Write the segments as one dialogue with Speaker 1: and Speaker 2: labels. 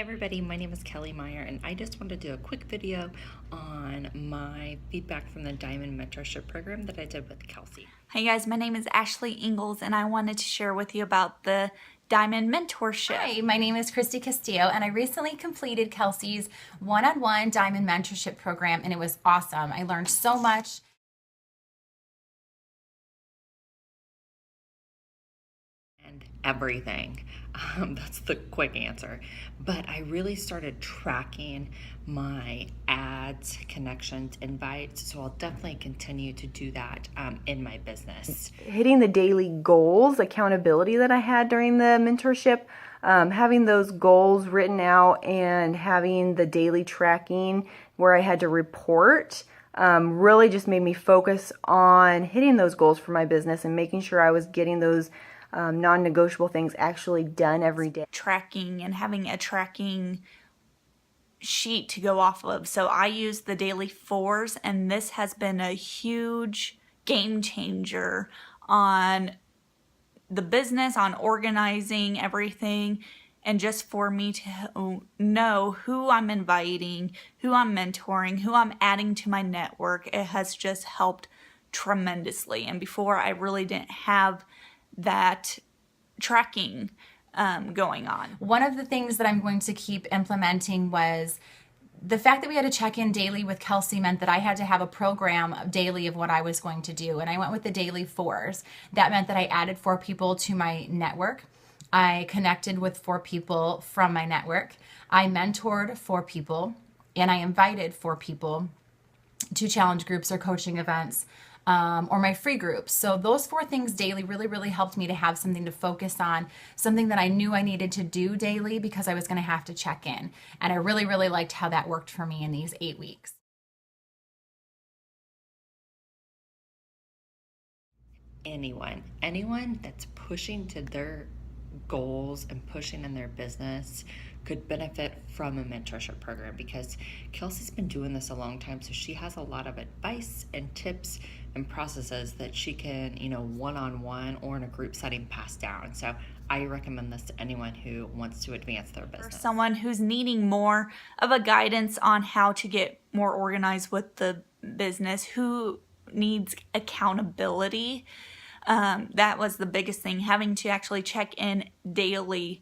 Speaker 1: everybody, my name is Kelly Meyer and I just wanted to do a quick video on my feedback from the Diamond Mentorship program that I did with Kelsey.
Speaker 2: Hey guys, my name is Ashley Ingalls and I wanted to share with you about the Diamond Mentorship.
Speaker 3: Hi, my name is Christy Castillo and I recently completed Kelsey's one-on-one Diamond Mentorship program and it was awesome. I learned so much.
Speaker 1: And everything. That's the quick answer. But I really started tracking my ads, connections, invites. So I'll definitely continue to do that in my business.
Speaker 4: Hitting the daily goals, accountability that I had during the mentorship, having those goals written out and having the daily tracking where I had to report really just made me focus on hitting those goals for my business and making sure I was getting those non-negotiable things actually done every day.
Speaker 2: Tracking and having a tracking sheet to go off of. So I use the daily fours and this has been a huge game changer on the business, on organizing everything, and just for me to know who I'm inviting, who I'm mentoring, who I'm adding to my network. It has just helped tremendously. And before I really didn't have that tracking going on.
Speaker 3: One of the things that I'm going to keep implementing was the fact that we had to check in daily with Kelsey meant that I had to have a program daily of what I was going to do. And I went with the daily fours. That meant that I added 4 people to my network. I connected with 4 people from my network. I mentored 4 people and I invited 4 people to challenge groups or coaching events. Or my free groups. So those 4 things daily really helped me to have something to focus on, something that I knew I needed to do daily because I was going to have to check in. And I really liked how that worked for me in these 8 weeks.
Speaker 1: Anyone that's pushing to their goals and pushing in their business could benefit from a mentorship program, because Kelsey's been doing this a long time, so she has a lot of advice and tips and processes that she can, one-on-one or in a group setting pass down. So I recommend this to anyone who wants to advance their business.
Speaker 2: For someone who's needing more of a guidance on how to get more organized with the business, who needs accountability. That was the biggest thing, having to actually check in daily.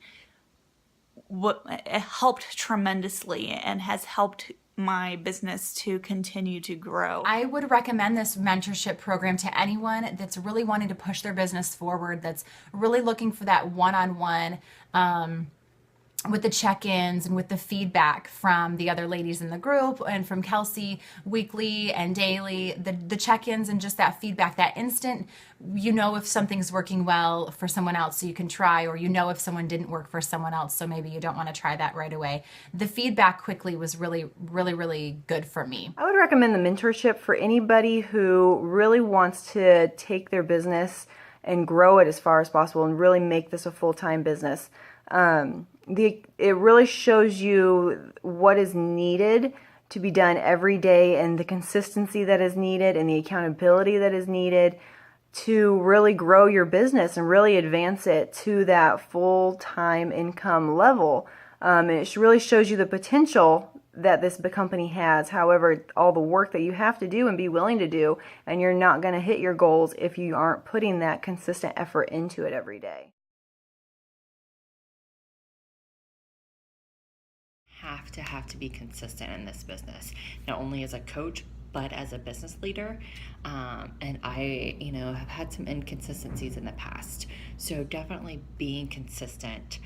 Speaker 2: It helped tremendously and has helped my business to continue to grow.
Speaker 3: I would recommend this mentorship program to anyone that's really wanting to push their business forward, that's really looking for that one-on-one with the check-ins and with the feedback from the other ladies in the group and from Kelsey weekly and daily, the check-ins and just that feedback, that instant, if something's working well for someone else so you can try, or if someone didn't work for someone else so maybe you don't want to try that right away. The feedback quickly was really good for me.
Speaker 4: I would recommend the mentorship for anybody who really wants to take their business and grow it as far as possible and really make this a full-time business. It really shows you what is needed to be done every day and the consistency that is needed and the accountability that is needed to really grow your business and really advance it to that full-time income level. It really shows you the potential that this company has. However, all the work that you have to do and be willing to do, and you're not going to hit your goals if you aren't putting that consistent effort into it every day.
Speaker 1: Have to be consistent in this business, not only as a coach but as a business leader. And I have had some inconsistencies in the past, so definitely being consistent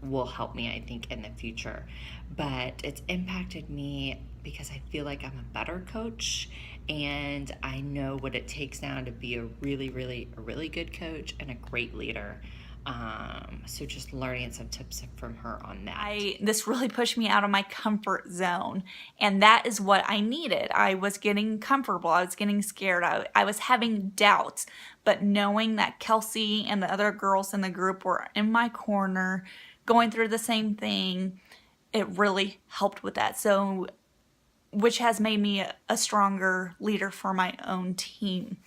Speaker 1: will help me, I think, in the future. But it's impacted me because I feel like I'm a better coach and I know what it takes now to be a really good coach and a great leader. So just learning some tips from her on that.
Speaker 2: This really pushed me out of my comfort zone, and that is what I needed. I was getting comfortable. I was getting scared. I was having doubts, but knowing that Kelsey and the other girls in the group were in my corner going through the same thing, it really helped with that. So, which has made me a stronger leader for my own team.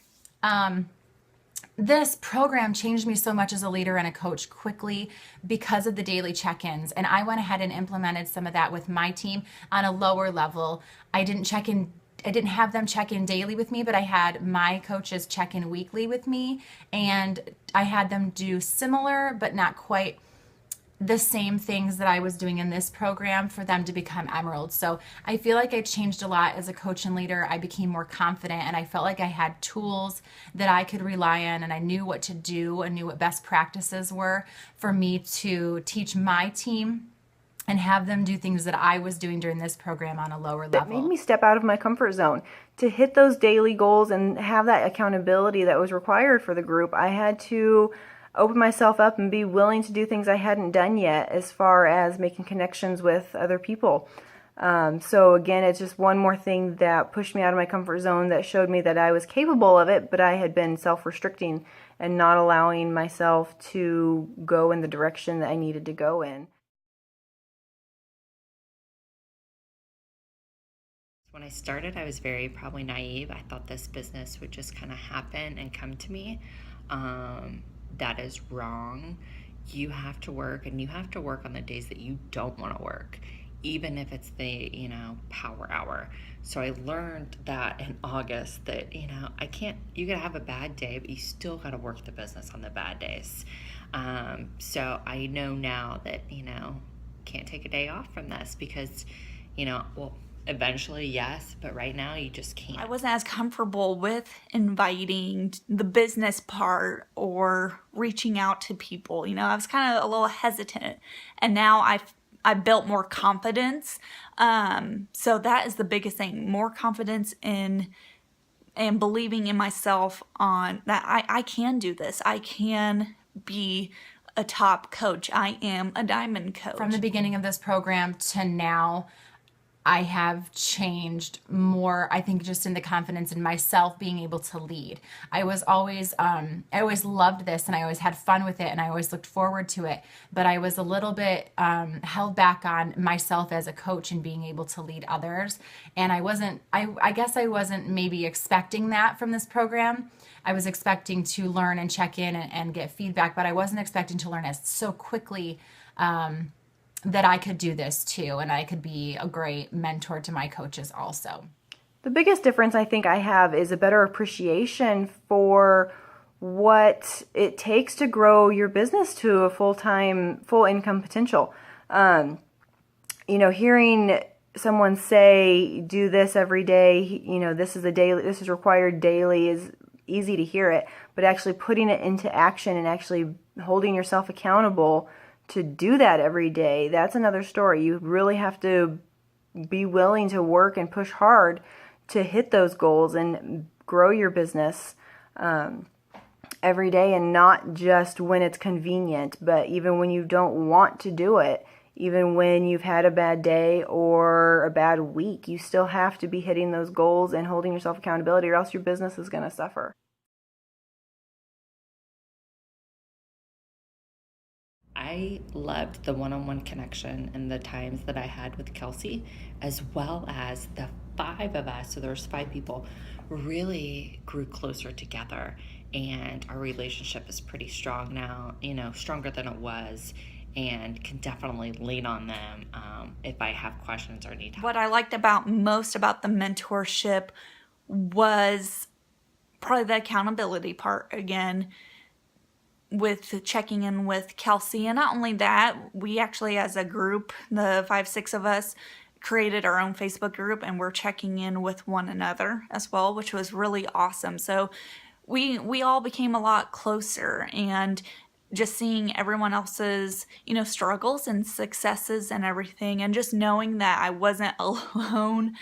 Speaker 3: this program changed me so much as a leader and a coach quickly because of the daily check-ins. And I went ahead and implemented some of that with my team on a lower level. I didn't have them check in daily with me, but I had my coaches check in weekly with me, and I had them do similar but not quite the same things that I was doing in this program for them to become emeralds. So I feel like I changed a lot as a coach and leader. I became more confident, and I felt like I had tools that I could rely on, and I knew what to do and knew what best practices were for me to teach my team and have them do things that I was doing during this program on a lower level.
Speaker 4: It made me step out of my comfort zone to hit those daily goals and have that accountability that was required for the group. I had to open myself up and be willing to do things I hadn't done yet, as far as making connections with other people. So again, it's just one more thing that pushed me out of my comfort zone, that showed me that I was capable of it, but I had been self-restricting and not allowing myself to go in the direction that I needed to go in.
Speaker 1: When I started, I was very probably naive. I thought this business would just kind of happen and come to me. That is wrong. You have to work, and you have to work on the days that you don't want to work, even if it's the, power hour. So I learned that in August that, you gotta have a bad day, but you still gotta work the business on the bad days. So I know now that, can't take a day off from this because, eventually, yes, but right now you just can't.
Speaker 2: I wasn't as comfortable with inviting the business part or reaching out to people. I was kind of a little hesitant, and now I built more confidence. So that is the biggest thing, more confidence in and believing in myself on that I can do this. I can be a top coach. I am a diamond coach.
Speaker 3: From the beginning of this program to now, I have changed more, I think, just in the confidence in myself being able to lead. I always loved this, and I always had fun with it, and I always looked forward to it. But I was a little bit held back on myself as a coach and being able to lead others. And I guess I wasn't maybe expecting that from this program. I was expecting to learn and check in and get feedback, but I wasn't expecting to learn as so quickly that I could do this too, and I could be a great mentor to my coaches also.
Speaker 4: The biggest difference I think I have is a better appreciation for what it takes to grow your business to a full income potential. Hearing someone say, do this every day, this is required daily, is easy to hear it, but actually putting it into action and actually holding yourself accountable to do that every day, that's another story. You really have to be willing to work and push hard to hit those goals and grow your business every day, and not just when it's convenient, but even when you don't want to do it, even when you've had a bad day or a bad week, you still have to be hitting those goals and holding yourself accountability, or else your business is going to suffer.
Speaker 1: I loved the one-on-one connection and the times that I had with Kelsey, as well as the 5 of us, so there's 5 people, really grew closer together, and our relationship is pretty strong now, stronger than it was, and can definitely lean on them if I have questions or need help.
Speaker 2: What I liked most about the mentorship was probably the accountability part again, with checking in with Kelsey. And not only that, we actually, as a group, the 5-6 of us, created our own Facebook group, and we're checking in with one another as well, which was really awesome. So we all became a lot closer, and just seeing everyone else's, struggles and successes and everything, and just knowing that I wasn't alone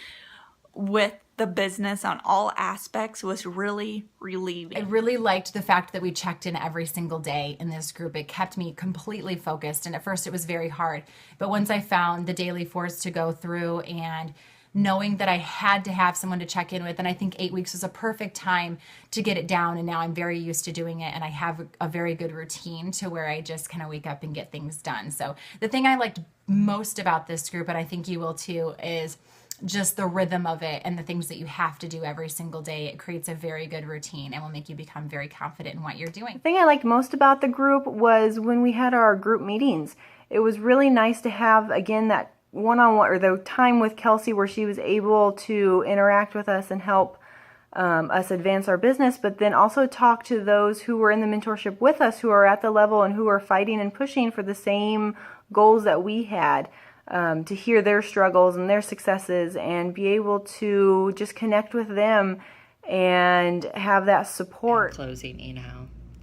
Speaker 2: with the business on all aspects was really relieving.
Speaker 3: I really liked the fact that we checked in every single day in this group. It kept me completely focused, and at first it was very hard. But once I found the daily 4s to go through, and knowing that I had to have someone to check in with, and I think 8 weeks was a perfect time to get it down, and now I'm very used to doing it, and I have a very good routine to where I just kind of wake up and get things done. So the thing I liked most about this group, and I think you will too, is just the rhythm of it and the things that you have to do every single day. It creates a very good routine and will make you become very confident in what you're doing.
Speaker 4: The thing I liked most about the group was when we had our group meetings. It was really nice to have, again, that one-on-one or the time with Kelsey where she was able to interact with us and help us advance our business, but then also talk to those who were in the mentorship with us, who are at the level and who are fighting and pushing for the same goals that we had. To hear their struggles and their successes and be able to just connect with them and have that support.
Speaker 1: In closing,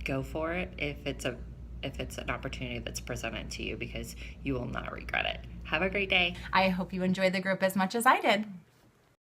Speaker 1: go for it if it's an opportunity that's presented to you, because you will not regret it. Have a great day.
Speaker 3: I hope you enjoyed the group as much as I did.